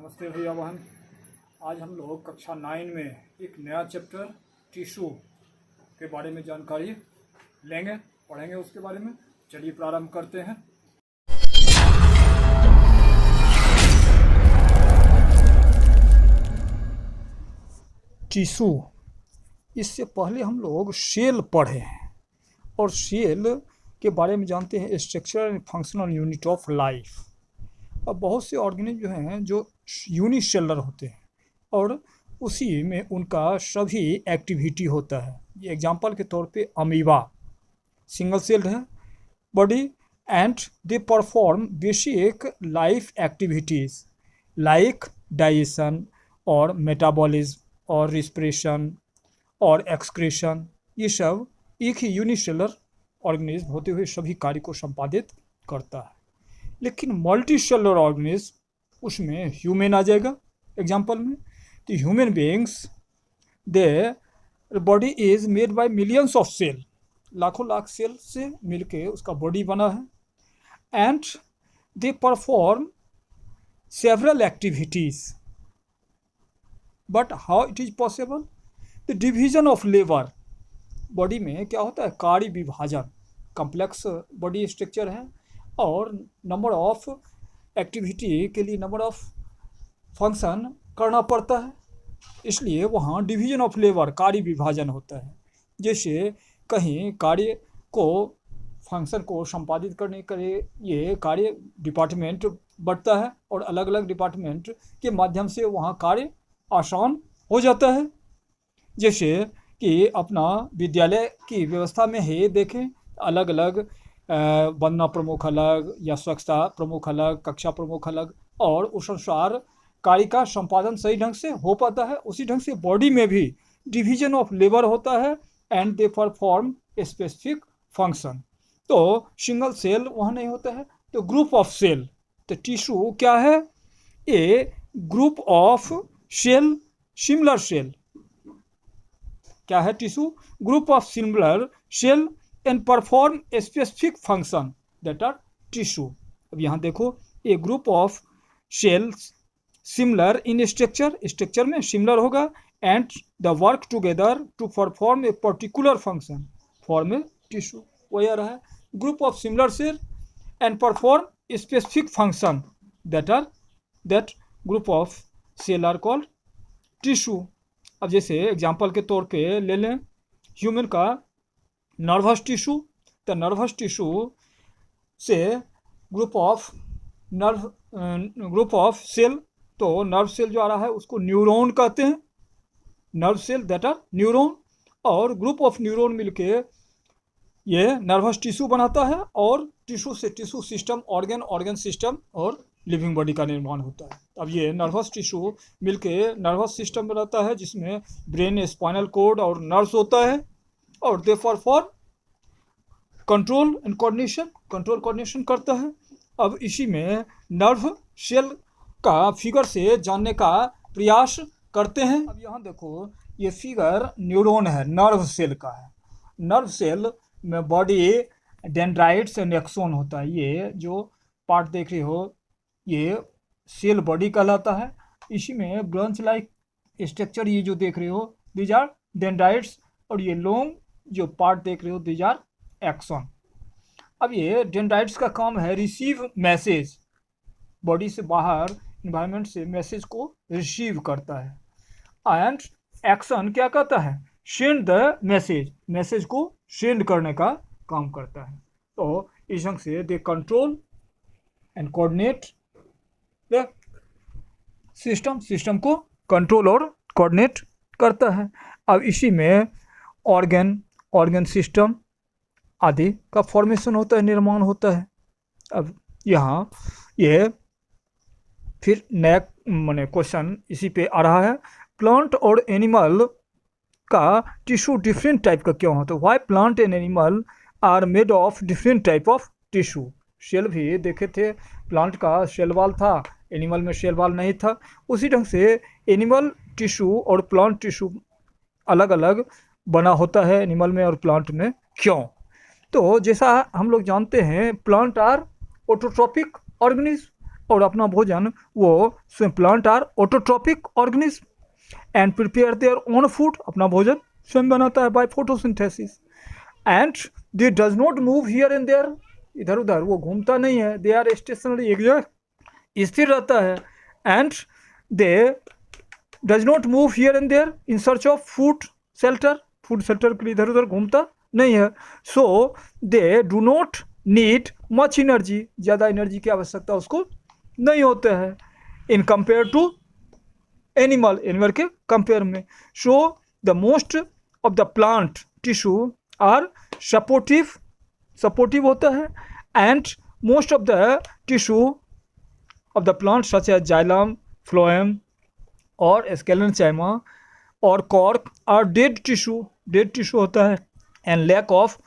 नमस्ते भैया बहन। आज हम लोग कक्षा 9 में एक नया चैप्टर टिश्यू के बारे में जानकारी लेंगे, पढ़ेंगे उसके बारे में। चलिए प्रारंभ करते हैं। टिश्यू, इससे पहले हम लोग सेल पढ़े हैं और सेल के बारे में जानते हैं, structure and functional unit of life. अब बहुत से ऑर्गेनिज्म जो हैं जो यूनिसेलुलर होते हैं और उसी में उनका सभी एक्टिविटी होता है। ये एग्जांपल के तौर पे अमीबा सिंगल सेल्ड है body and they perform basic life activities like digestion और मेटाबॉलिज्म और रिस्पिरेशन और एक्सक्रीशन। ये सब एक ही यूनिसेलुलर ऑर्गेनिज्म होते हुए सभी कार्य को संपादित करता है। लेकिन मल्टी सेलुलर ऑर्गेनिज्म, उसमें ह्यूमन आ जाएगा एग्जांपल में। तो human beings, their body is made by millions of cell, लाखों लाख सेल से मिलके उसका बॉडी बना है। And they perform several activities, but how it is possible? The division of labour, body में क्या होता है, कार्य विभाजन, कॉम्प्लेक्स बॉडी स्ट्रक्चर है और नंबर ऑफ एक्टिविटी के लिए नंबर ऑफ फंक्शन करना पड़ता है, इसलिए वहाँ डिवीजन ऑफ लेबर, कार्य विभाजन होता है। जैसे कहीं कार्य को, फंक्शन को संपादित करने के लिए ये कार्य डिपार्टमेंट बढ़ता है और अलग अलग डिपार्टमेंट के माध्यम से वहाँ कार्य आसान हो जाता है। जैसे कि अपना विद्यालय की व्यवस्था में ही देखें, अलग अलग वंदना प्रमुख अलग या स्वच्छता प्रमुख अलग, कक्षा प्रमुख अलग, और उस अनुसार कार्य का संपादन सही ढंग से हो पाता है। उसी ढंग से बॉडी में भी डिवीजन ऑफ लेबर होता है and they perform specific function. तो सिंगल सेल वहाँ नहीं होता है, तो ग्रुप ऑफ सेल। तो टिश्यू क्या है? A group of cell, similar cell. क्या है tissue? Group of similar cell and perform a specific function that are tissue। अब यहाँ देखो, a group of cells similar in structure, structure में similar होगा, and the work together to perform a particular function, form a tissue। वही आ रहा है, group of similar cell and perform a specific function that group of cell are called tissue। अब जैसे example के तौर पे ले लें ह्यूमन का नर्वस टिश्यू। तो नर्वस टिश्यू से ग्रुप ऑफ सेल, तो नर्व सेल जो आ रहा है उसको न्यूरॉन कहते हैं, nerve cell that are neuron, और ग्रुप ऑफ न्यूरॉन मिलके ये नर्वस टिश्यू बनाता है और टिश्यू से टिश्यू सिस्टम, ऑर्गन सिस्टम और लिविंग बॉडी का निर्माण होता है। अब ये नर्वस टिश्यू मिलके नर्वस सिस्टम बनाता है जिसमें ब्रेन, स्पाइनल कोड और नर्व्स होता है, और दे फॉर कंट्रोल एंड कोऑर्डिनेशन करता है। अब इसी में नर्व सेल का फिगर से जानने का प्रयास करते हैं। अब यहाँ देखो, ये फिगर न्यूरॉन है, नर्व सेल का है। नर्व सेल में बॉडी, डेंड्राइट्स एंड एक्सोन होता है। ये जो पार्ट देख रहे हो ये सेल बॉडी कहलाता है। इसी में ब्रांच लाइक स्ट्रक्चर ये जो देख रहे हो दीज आर डेंड्राइट्स, और ये लॉन्ग जो पार्ट देख रहे हो दीज आर एक्सॉन। अब ये डेंड्राइट्स का काम है रिसीव मैसेज, बॉडी से बाहर इन्वायरमेंट से मैसेज को रिसीव करता है। एंड एक्शन क्या कहता है? सेंड द मैसेज, मैसेज को सेंड करने का काम करता है। तो इस ढंग से they control and coordinate the system को कंट्रोल और कोऑर्डिनेट करता है। अब इसी में ऑर्गन सिस्टम आदि का फॉर्मेशन होता है, निर्माण होता है। अब यहाँ ये फिर नया माने क्वेश्चन इसी पे आ रहा है, प्लांट और एनिमल का टिश्यू डिफरेंट टाइप का क्यों होता है? Why plant and animal are made of different type of tissue. Cell भी देखे थे, प्लांट का सेल वाल था, एनिमल में सेल वाल नहीं था। उसी ढंग से एनिमल टिश्यू और प्लांट टिश्यू अलग अलग बना होता है एनिमल में और प्लांट में, क्यों? तो जैसा हम लोग जानते हैं प्लांट आर ऑटोट्रॉपिक ऑर्गेनिज्म और अपना भोजन वो plant are autotrophic organism and prepare their own food, अपना भोजन स्वयं बनाता है by photosynthesis. And they does not move here and there, इधर उधर वो घूमता नहीं है, दे आर स्टेशनरी, एक जगह स्थिर रहता है। And they does not move here and there in search of food shelter, food shelter के लिए इधर उधर घूमता नहीं है। So they do not need much energy, ज़्यादा एनर्जी की आवश्यकता उसको नहीं होता है in compare to animal, animal के कंपेयर में। So the most of the plant tissue are supportive, supportive होता है। And most of the tissue of the plant such as xylem, phloem और स्केलेनचाइमा और cork are dead tissue, dead tissue होता है। And lack of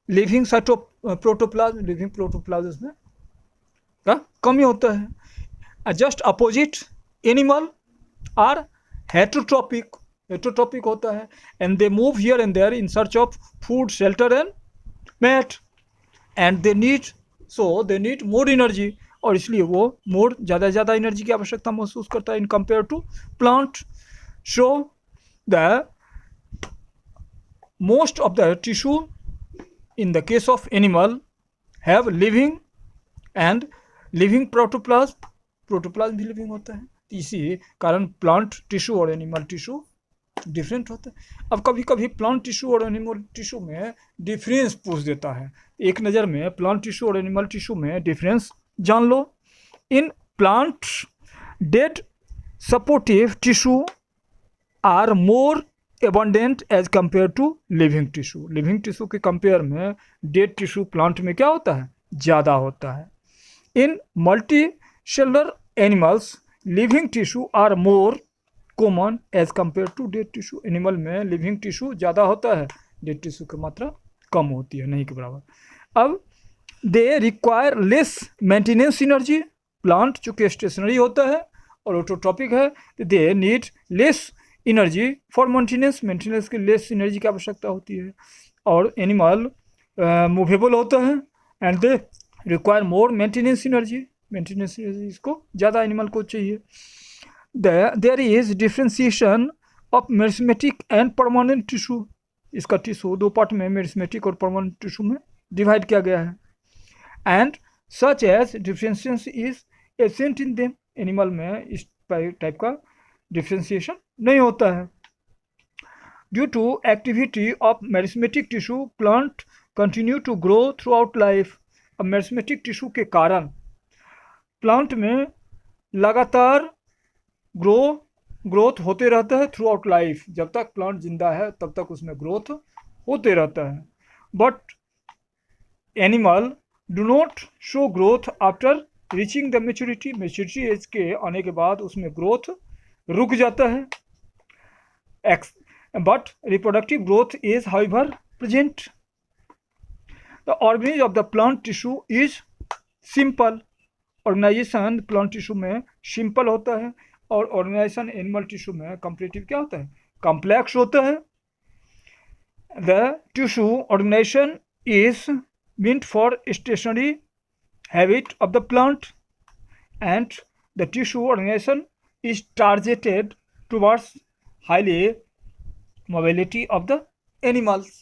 living protoplasm, living protoplasm इसमें का कमी होता है। Just opposite animal are heterotrophic, heterotrophic होता है। And they move here and there in search of food shelter and mate and they need, so they need more energy, और इसलिए वो मोर ज़्यादा एनर्जी की आवश्यकता महसूस करता है in compare to plant. So the most of the tissue in the case of animal have living and living protoplasm, protoplasm भी लिविंग होता है। इसी कारण प्लांट टिश्यू और एनिमल टिश्यू डिफरेंट होता है। अब कभी कभी प्लांट टिश्यू और एनिमल टिश्यू में डिफरेंस पूछ देता है, एक नज़र में प्लांट टिश्यू और एनिमल टिश्यू में डिफरेंस जान लो। In plant dead supportive tissue are more abundant as compare to living tissue, living tissue के कंपेयर में डेड टिश्यू प्लांट में क्या होता है, ज़्यादा होता है। In multi cellular animals living tissue are more common as compare to dead tissue, animal में लिविंग टिश्यू ज़्यादा होता है, डेड टिश्यू की मात्रा कम होती है, नहीं के बराबर। अब they require less maintenance energy, plant चूँकि स्टेशनरी होता है और ऑटोट्रॉपिक है, they need less energy for maintenance, maintenance की लेस एनर्जी की आवश्यकता होती है। और एनिमल मूवेबल होता है and they require more maintenance energy, maintenance energy इसको ज़्यादा एनिमल को चाहिए। There is differentiation of meristematic and permanent tissue, इसका टिश्यू दो पार्ट में मेरिस्मेटिक और परमानेंट टिश्यू में डिवाइड किया गया है। And such as differentiation is absent in them, animal में इस टाइप का डिफ्रेंशिएशन नहीं होता है। Due to activity of meristematic tissue plant continue to grow throughout life, अब मेरिस्मेटिक टिश्यू के कारण प्लांट में लगातार ग्रोथ होते रहता है थ्रू आउट लाइफ, जब तक प्लांट जिंदा है तब तक उसमें ग्रोथ होते रहता है। But animal do not show growth after reaching the maturity, maturity age के आने के बाद उसमें ग्रोथ रुक जाता है। But reproductive growth is however present. The organism of the plant tissue is simple, organization plant tissue में सिंपल होता है और ऑर्गेनाइजेशन एनिमल टिश्यू में कंपैरेटिव क्या होता है, कॉम्प्लेक्स होता है। The tissue organization is meant for stationary habit of the plant and the tissue organization is targeted towards highly mobility of the animals.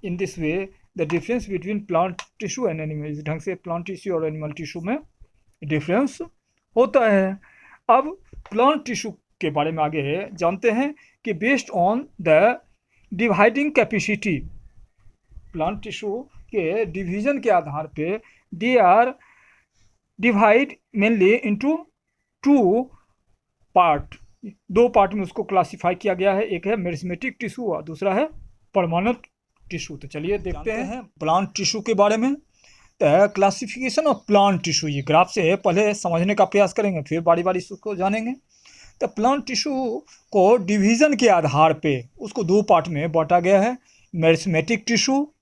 In this way the difference between plant tissue and animal, इस ढंग से plant tissue और animal tissue में difference होता है। अब plant tissue के बारे में आगे जानते हैं कि based on the dividing capacity, plant tissue के डिवीजन के आधार पे they are divide mainly into two part, दो पार्ट में उसको क्लासिफाई किया गया है, एक है मेरिस्मेटिक टिश्यू और दूसरा है परमानेंट टिश्यू। तो चलिए देखते हैं प्लांट टिश्यू के बारे में। तो क्लासिफिकेशन ऑफ प्लांट टिश्यू, ये ग्राफ से पहले समझने का प्रयास करेंगे, फिर बारी बारी उसको जानेंगे। तो प्लांट टिश्यू को डिवीज़न के आधार पे उसको दो पार्ट में बांटा गया है, मेरिस्मेटिक टिश्यू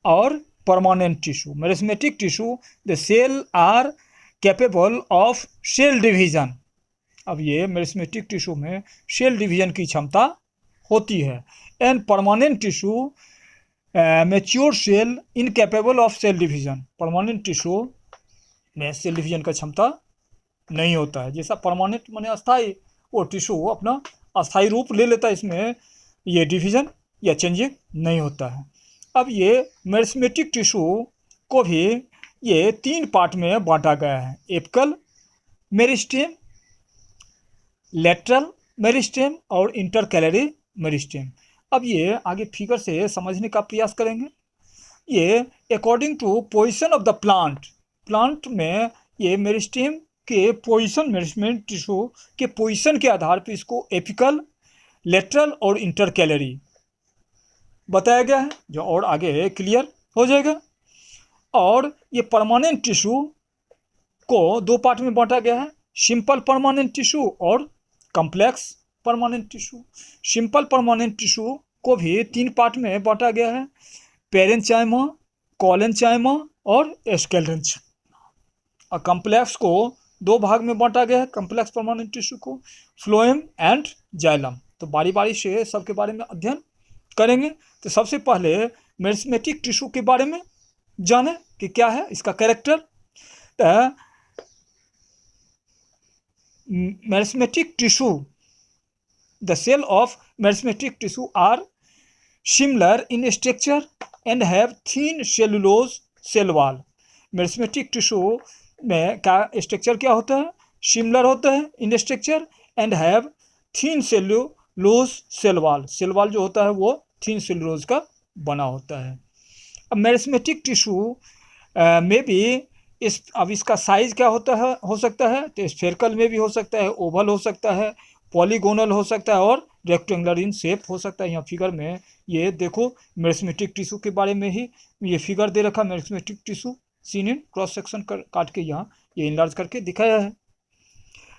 और permanent tissue. Meristematic tissue the cell are capable of cell division, अब ये मेरिस्मेटिक टिश्यू में सेल डिवीज़न की क्षमता होती है। And permanent tissue mature cell incapable of cell division, permanent tissue में सेल डिवीजन का क्षमता नहीं होता है। जैसा परमानेंट माने अस्थाई, वो टिश्यू अपना अस्थाई रूप ले लेता है, इसमें ये डिवीजन या चेंजिंग नहीं होता है। अब ये मेरिस्टेमेटिक टिश्यू को भी ये 3 पार्ट में बांटा गया है, एपिकल मेरिस्टेम, लेटरल मेरिस्टेम और इंटरकैलरी मेरिस्टेम। अब ये आगे फिगर से समझने का प्रयास करेंगे। ये according to position of the plant में ये मेरिस्टेम के पोजीशन, मेरिस्टेमेटिक टिश्यू के पोजीशन के आधार पर इसको एपिकल, लेटरल और इंटरकैलरी बताया गया है, जो और आगे क्लियर हो जाएगा। और ये परमानेंट टिश्यू को 2 पार्ट में बांटा गया है, सिंपल परमानेंट टिश्यू और complex permanent tissue. Simple permanent tissue को भी 3 पार्ट में बांटा गया है, पेरेन्चाइमा, कोलेन्चाइमा और स्केलेटन। और कॉम्प्लेक्स को 2 भाग में बांटा गया है, कॉम्प्लेक्स परमानेंट टिश्यू को फ्लोएम एंड जाइलम। तो बारी बारी से सबके बारे में अध्ययन करेंगे। तो सबसे पहले मेरिस्टेमेटिक टिश्यू के बारे में जाने कि क्या है इसका कैरेक्टर। तो meristematic tissue, the cell of meristematic tissue are similar in structure and have thin cellulose cell wall। Meristematic tissue में क्या स्ट्रक्चर क्या होता है, सिमिलर होता है in structure and have thin cellulose cell wall. Cell wall जो होता है वो थिन सेल्यूलोज का बना होता है। अब मेरिस्टेमेटिक टिश्यू में भी अब इसका साइज क्या होता है, हो सकता है तो स्फेरिकल में भी हो सकता है, ओवल हो सकता है, पॉलीगोनल हो सकता है और रेक्टेंगुलर इन शेप हो सकता है। यहाँ फिगर में ये देखो मेरिस्टेमेटिक टिश्यू के बारे में ही ये फिगर दे रखा, meristematic tissue seen in cross section काट के यहाँ ये इनलार्ज करके दिखाया है।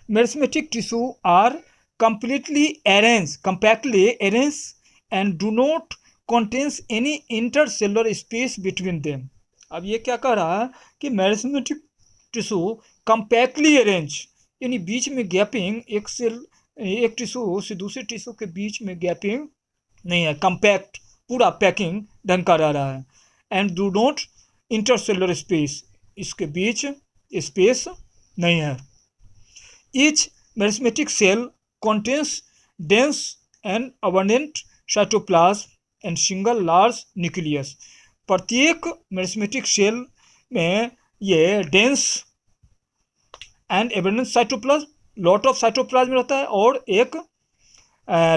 Meristematic tissue are compactly arranged and do not contains any intercellular space between them। अब ये क्या कह रहा है कि मेरिस्टेमेटिक टिश्यू कंपैक्टली अरेंज, यानी बीच में गैपिंग, एक टिश्यू से दूसरे टिश्यू के बीच में गैपिंग नहीं है, कंपैक्ट पूरा पैकिंग ढंग का रह रहा है। And do not intercellular space, इसके बीच स्पेस नहीं है। Each meristematic cell contains dense and abundant cytoplasm and single large nucleus। प्रत्येक मेरिस्टेमेटिक सेल में ये dense and abundant cytoplasm, lot of cytoplasm रहता है और एक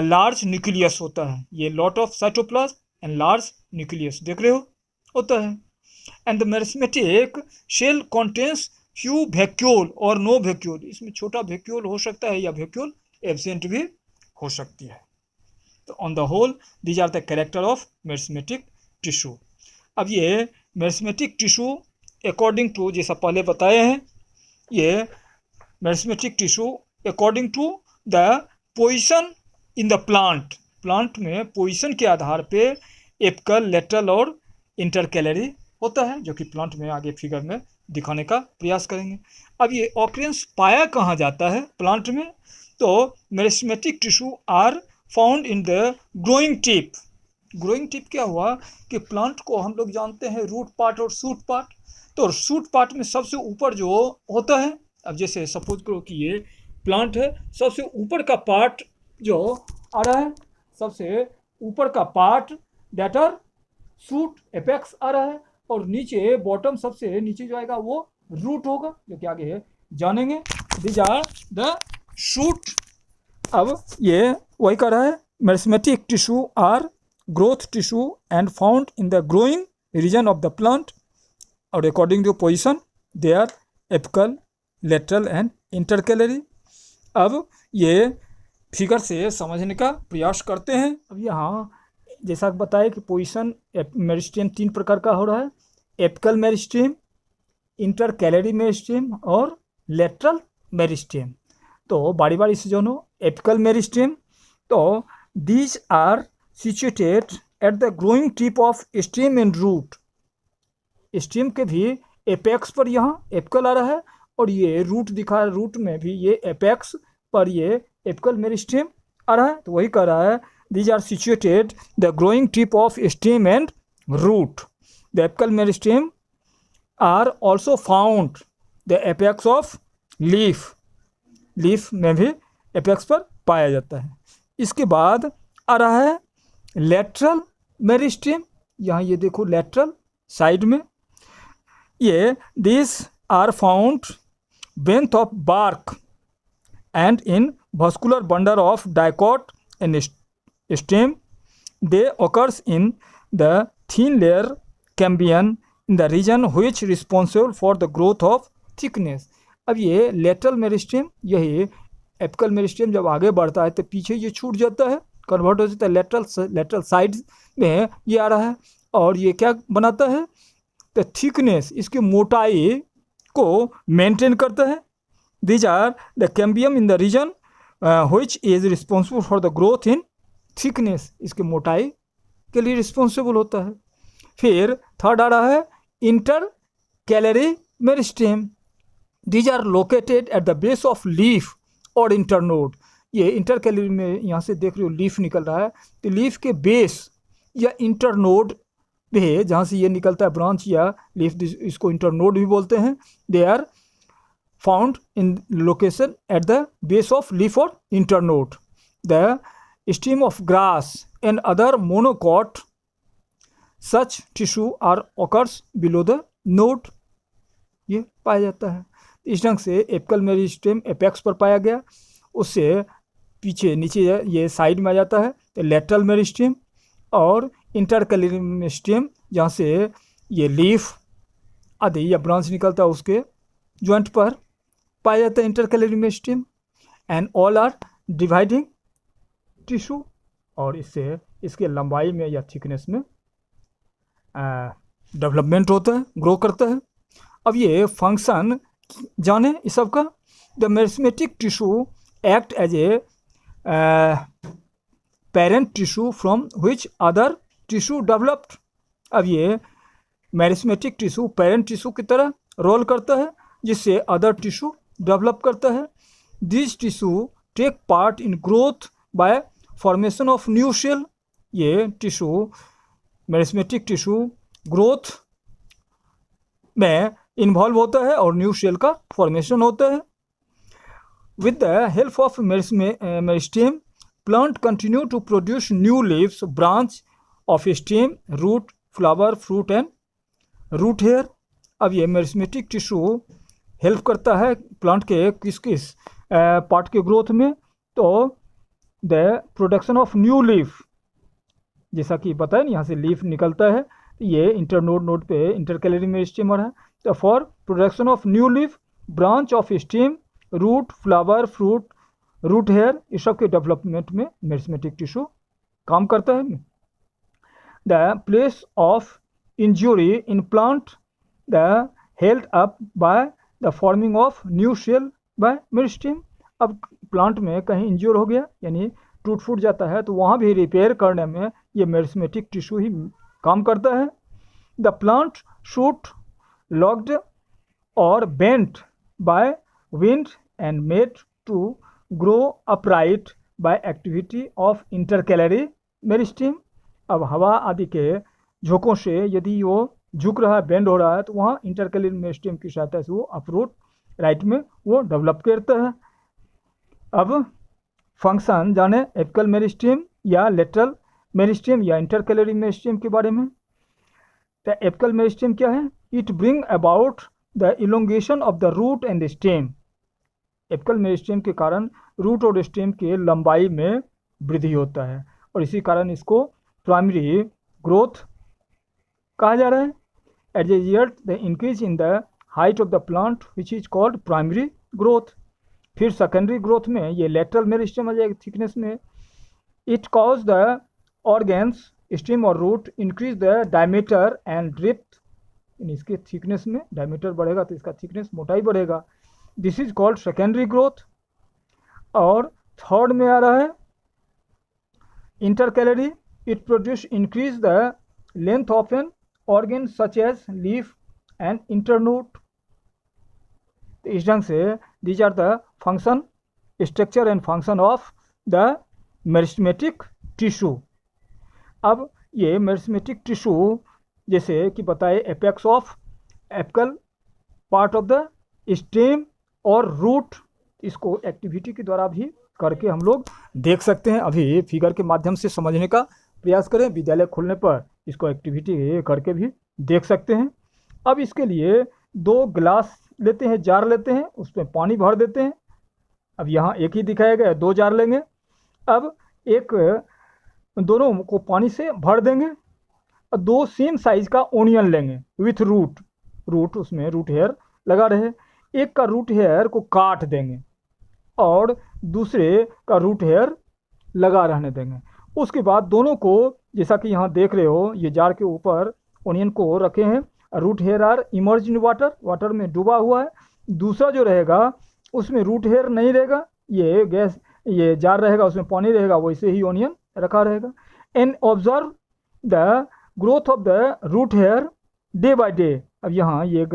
लार्ज न्यूक्लियस होता है। ये lot of cytoplasm and large nucleus देख रहे हो होता है। And the meristematic cell contains few vacuole और नो वैक्यूल, इसमें छोटा वैक्यूल हो सकता है या वैक्यूल एब्सेंट भी हो सकती है। तो on the whole these are the character of meristematic tissue. अब ये मेरिस्टेमेटिक टिश्यू अकॉर्डिंग टू, जैसा पहले बताए हैं, ये meristematic tissue according to the position in the plant में पोजीशन के आधार पे एपिकल, लेटरल और इंटरकैलरी होता है, जो कि प्लांट में आगे फिगर में दिखाने का प्रयास करेंगे। अब ये ऑकरेंस पाया कहाँ जाता है प्लांट में, तो meristematic tissue are found in the growing tip. Growing tip क्या हुआ कि प्लांट को हम लोग जानते हैं रूट पार्ट और शूट पार्ट। तो शूट पार्ट में सबसे ऊपर जो होता है, अब जैसे सपोज करो कि ये प्लांट है, सबसे ऊपर का पार्ट जो आ रहा है, सबसे ऊपर का part that are shoot apex आ रहा है, और नीचे बॉटम सबसे नीचे जो आएगा वो रूट होगा, जो कि आगे जानेंगे। These are the shoot. अब ये वही कर रहा है, meristematic tissue are growth tissue and found in the growing region of the plant, और according to position they are apical, lateral and intercalary. अब ये फिगर से समझने का प्रयास करते हैं। अब यहाँ जैसा बताया कि पोजीशन मेरिस्टेम 3 प्रकार का हो रहा है, एपिकल मेरिस्टेम, इंटरकैलरी मेरिस्टेम और लेटरल मेरिस्टेम। तो बारी बारी से जो नो एपिकल मेरिस्टेम, तो these are situated at the growing tip of stem and root. Stem के भी एपेक्स पर यहाँ एपिकल आ रहा है, और ये रूट दिखा है, रूट में भी ये एपेक्स पर ये एपिकल मेरिस्टेम आ रहा है। तो वही कह रहा है, these are situated the growing tip of stem and root। The apical meristem are also found the apex of leaf में भी एपेक्स पर पाया जाता है। इसके बाद आ रहा है लेटरल मेरिस्टेम। यहाँ ये देखो लेटरल साइड में, ये this are found beneath of bark and in vascular bundle of dicot and stem. They occurs in the thin layer cambium in the region which responsible for the growth of thickness. अब ये lateral meristem, यही apical meristem जब आगे बढ़ता है तो पीछे ये छूट जाता है, कन्वर्ट हो जाता है लेटरल साइड में ये आ रहा है, और ये क्या बनाता है, तो थिकनेस, इसकी मोटाई को मेंटेन करता है। These are the cambium in the region which is responsible for the growth in thickness. इसके मोटाई के लिए रिस्पॉन्सिबल होता है। फिर थर्ड आ रहा है inter calorie meristem. These are located at the base of leaf और internode. ये इंटर कैलरी में यहाँ से देख रहे हो लीफ निकल रहा है, तो लीफ के बेस या इंटरनोड पे जहाँ से ये निकलता है ब्रांच या लीफ, इसको इंटरनोड भी बोलते हैं। They are found in location at the base of leaf or internode. The stem of grass and other monocot such tissue are occurs below the node. ये पाया जाता है। इस ढंग से एपिकल मेरिस्टेम एपेक्स पर पाया गया, उससे पीछे नीचे ये साइड में आ जाता है तो लेटरल मेरिस्टेम, और इंटरकैलरी मेरिस्टेम जहाँ से ये लीफ आदि या ब्रांच निकलता है उसके जॉइंट पर पाया जाता है intercalary meristem. And all are dividing tissue, और इससे इसके लंबाई में या थिकनेस में डेवलपमेंट होता है, ग्रो करता है। अब ये फंक्शन जाने इस सब का। The meristematic tissue act as a parent tissue from which other tissue developed. अब ये मेरिस्मेटिक टिश्यू पेरेंट टिश्यू की तरह रोल करता है, जिससे अदर टिश्यू डेवलप करता है। This tissue take part in growth by formation of new cell. ये टिश्यू मेरिस्मेटिक टिश्यू ग्रोथ में इन्वॉल्व होता है और न्यू सेल का फॉर्मेशन होता है। With the help of meristem plant continue to produce new leaves, branch of stem, root, flower, fruit and root hair. अब ये मेरिस्मेटिक टिश्यू हेल्प करता है प्लांट के किस किस पार्ट के ग्रोथ में, तो the production of new leaf, जैसा कि पता है ना यहाँ से लीफ निकलता है, ये नोड पे इंटरकैलरी मेरिस्टेम है, तो for production of new leaf, branch of stem, root, flower, fruit, root hair, इस सब के डेवलपमेंट में मेरिस्मेटिक टिश्यू काम करता है। The place of injury in plant the held up by the forming of new cell by meristem. अब plant में कहीं इंज्योर हो गया यानी टूट फूट जाता है, तो वहाँ भी रिपेयर करने में ये मेरिस्मेटिक टिश्यू ही काम करता है। द प्लांट शूट लॉक्ड और bent by wind and made to grow upright by activity of intercalary meristem. अब हवा आदि के झोंकों से यदि वो झुक रहा है, बेंड हो रहा है, तो वहाँ इंटरकैलरी मेरिस्टेम की सहायता से वो अपरूट राइट में वो डेवलप करता है। अब फंक्शन जाने एपिकल मेरिस्टेम या लेटरल मेरिस्टेम या इंटरकैलरी मेरिस्टेम के बारे में। तो एपिकल मेरिस्टेम क्या है? It bring about the elongation of the root and stem. Apical meristem के कारण रूट और स्टेम के लंबाई में वृद्धि होता है, और इसी कारण इसको प्राइमरी ग्रोथ कहा जा रहा है। At the result the increase in the height of the plant which is called primary growth. फिर सेकेंडरी ग्रोथ में ये लेटरल मेरिस्टेम आ जाएगा थिकनेस में। It cause the organs stem और root increase the diameter and drift. इसके thickness में diameter बढ़ेगा तो इसका थिकनेस मोटाई बढ़ेगा। This is called secondary growth. और थर्ड में आ रहा है intercalary. It produce increase the length of an organ such as leaf and internode. इस ढंग से these are the function, structure and function of the meristematic tissue. अब ये मेरिस्टेमेटिक टिश्यू जैसे कि बताए apex of apical part of the stem और root, इसको एक्टिविटी के द्वारा भी करके हम लोग देख सकते हैं। अभी फिगर के माध्यम से समझने का प्रयास करें, विद्यालय खुलने पर इसको एक्टिविटी करके भी देख सकते हैं। अब इसके लिए 2 गिलास लेते हैं, जार लेते हैं, उसमें पानी भर देते हैं। अब यहाँ एक ही दिखाया गया है, 2 जार लेंगे। अब एक दोनों को पानी से भर देंगे और 2 सेम साइज का ओनियन लेंगे विथ रूट उसमें रूट हेयर लगा रहे। एक का रूट हेयर को काट देंगे और दूसरे का रूट हेयर लगा रहने देंगे। उसके बाद दोनों को, जैसा कि यहाँ देख रहे हो, ये जार के ऊपर ओनियन को रखे हैं, root hair are immerse in water में डूबा हुआ है। दूसरा जो रहेगा उसमें रूट हेयर नहीं रहेगा, ये जार रहेगा, उसमें पानी रहेगा, वैसे ही ओनियन रखा रहेगा। And observe the growth of the root hair day by day. अब यहाँ ये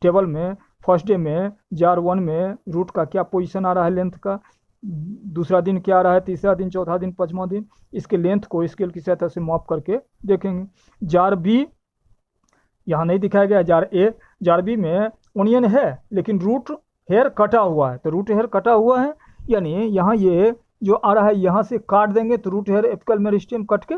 टेबल में फर्स्ट डे में जार 1 में रूट का क्या पोजीशन आ रहा है लेंथ का, दूसरा दिन क्या आ रहा है, तीसरा दिन, चौथा दिन, 5वां दिन, इसके लेंथ को स्केल की सहायता से माप करके देखेंगे। जार बी यहाँ नहीं दिखाया गया, जार बी में ओनियन है लेकिन रूट हेयर कटा हुआ है, तो रूट हेयर कटा हुआ है यानी यहाँ ये जो आ रहा है यहाँ से काट देंगे तो root hair apical meristem cut के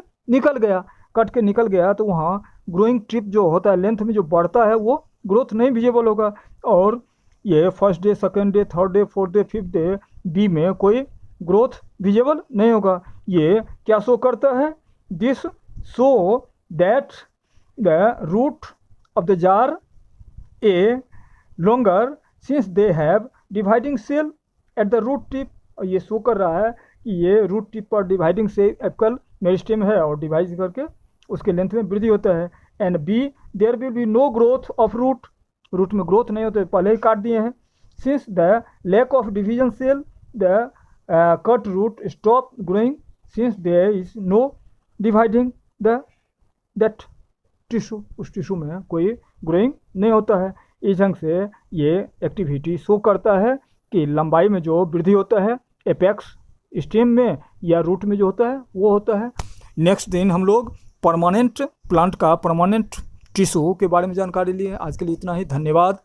निकल गया तो वहाँ ग्रोइंग ट्रिप जो होता है लेंथ में जो बढ़ता है वो ग्रोथ नहीं विजिबल होगा। और ये first day, second day, third day, fourth day, fifth day B में कोई ग्रोथ विजिबल नहीं होगा। ये क्या शो करता है? This show that the root of the jar A longer since they have dividing cell at the root tip। और ये शो कर रहा है कि ये रूट टिप पर डिवाइडिंग से एपिकल मेरिस्टेम है और डिवाइड करके उसके लेंथ में वृद्धि होता है। And be there will be no growth of root में ग्रोथ नहीं होता है, पहले ही काट दिए हैं। Since the lack of division cell the cut root stop growing since there is no dividing that tissue, उस टिश्यू में कोई ग्रोइंग नहीं होता है। इस ढंग से ये एक्टिविटी शो करता है कि लंबाई में जो वृद्धि होता है एपेक्स स्टेम में या रूट में जो होता है वो होता है। नेक्स्ट दिन हम लोग परमानेंट प्लांट का परमानेंट टिश्यू के बारे में जानकारी लिए। आज के लिए इतना ही, धन्यवाद।